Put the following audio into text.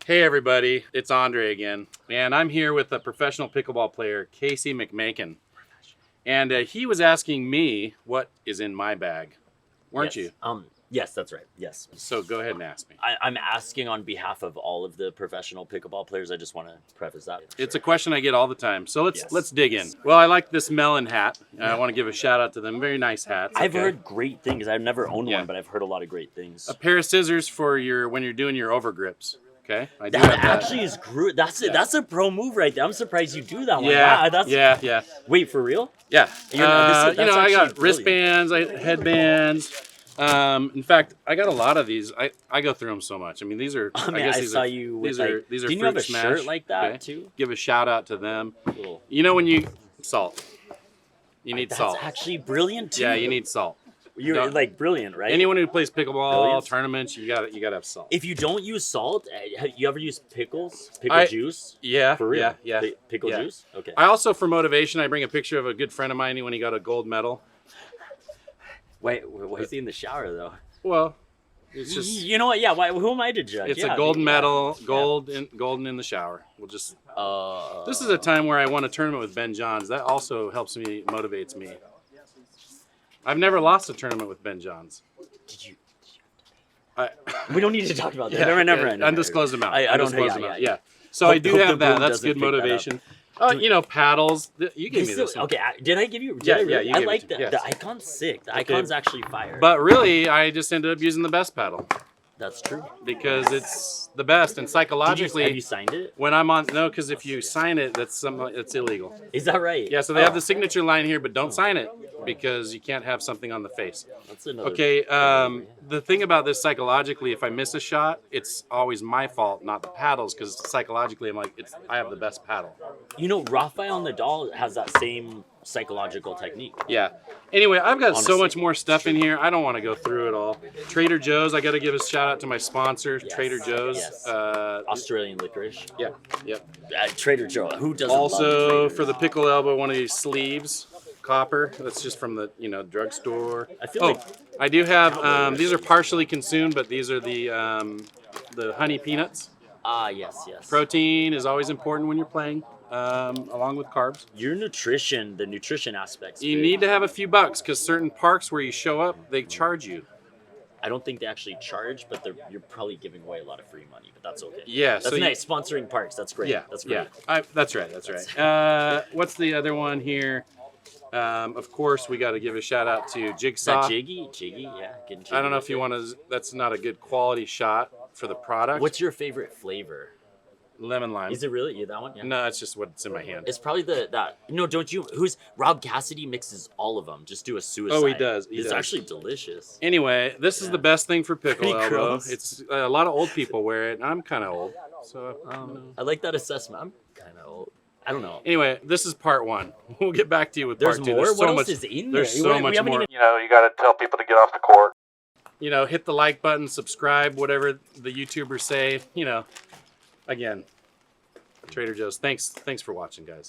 Hey everybody, it's Andre again, and I'm here with a professional pickleball player, Casey McMakin. And he was asking me what is in my bag, weren't you? Yes, that's right. Yes. So go ahead and ask me. I'm asking on behalf of all of the professional pickleball players. I just want to preface that. It's a question I get all the time, so let's dig in. Well, I like this melon hat. I want to give a shout out to them. Very nice hats. I've heard great things. I've never owned Yeah. one, but I've heard a lot of great things. A pair of scissors for when you're doing your overgrips. Okay, I do That have that. actually is great. That's a pro move right there. I'm surprised you do that one. Yeah, Wow, yeah. Wait, for real? Yeah. That's I got actually wristbands, headbands. In fact, I got a lot of these. I go through them so much. I mean, these are. I guess these are These are. Didn't you have a Smash. shirt like that too? Give a shout out to them. Cool. You know when you salt. You need salt. That's actually brilliant too. Yeah, you need salt. You're like brilliant, right? Anyone who plays pickleball Brilliant. tournaments, you got to have salt. If you don't use salt, you ever use pickle juice? Yeah, For real? yeah. Pickle Yeah. juice? Okay. I also, for motivation, I bring a picture of a good friend of mine when he got a gold medal. Wait, why is he in the shower though? Well, it's just. You know what? Yeah. Who am I to judge? It's a golden medal, golden in the shower. We'll just. This is a time where I won a tournament with Ben Johns. That also helps me, motivates me. I've never lost a tournament with Ben Johns. Did you? I, We don't need to talk about that. yeah, never. Undisclosed amount. I don't. Undisclosed Yeah. amount. Yeah. So I do Hope have the that. boom That's doesn't good pick that up. motivation. Paddles. You gave me this one. Okay. Did I give you? Yeah, I you gave it like to that. me, yes. The icon's sick. The icon's actually fire. But really, I just ended up using the best paddle That's true. because it's the best. And psychologically, Have you signed it? when I'm on, no, because if you sign it, it's illegal. Is that right? Yeah, so they have the signature line here, but don't sign it because you can't have something on the face. That's another. Okay, the thing about this psychologically, if I miss a shot, it's always my fault, not the paddles, because psychologically I'm like, I have the best paddle. You know, Rafael Nadal has that same psychological technique. Yeah. Anyway, I've got so Honestly. much more stuff in here. I don't want to go through it all. Trader Joe's, I got to give a shout out to my sponsor, Yes, Trader Joe's. yes. Australian licorice. Yeah. Trader Joe. Who doesn't love Also, Trader for the Joe? pickle elbow, one of these sleeves, copper. That's just from the drugstore. I feel like I do have. These are partially consumed, but these are the honey peanuts. yes. Protein is always important when you're playing, along with carbs. Your nutrition, the nutrition aspects. You need to have a few bucks because certain parks where you show up, they charge you. I don't think they actually charge, but you're probably giving away a lot of free money. But that's okay. Yeah, That's so nice. Sponsoring parks. That's great. Yeah, That's great. yeah. That's right. What's the other one here? Of course, we got to give a shout out to Is Jigsaw. that Jiggy, yeah. Getting jiggy I don't know if with you it. want to. That's not a good quality shot for the product. What's your favorite flavor? Lemon lime? Is it really? Yeah, that one. Yeah. No, it's just what's in my hand. It's probably that. No, don't you? Rob Cassidy mixes all of them. Just do a suicide. Oh, he does. He It's does. actually delicious. Anyway, this is the best thing for pickle Pretty elbow. gross. It's a lot of old people wear it. I'm kind of old, so. I like that assessment. I'm kind of old. I don't know. Anyway, this is part one. We'll get back to you with There's part two. more. There's What so else much. is in there? There's so much haven't more. even- You got to tell people to get off the court. Hit the like button, subscribe, whatever the YouTubers say. Again, Trader Joe's. Thanks for watching, guys.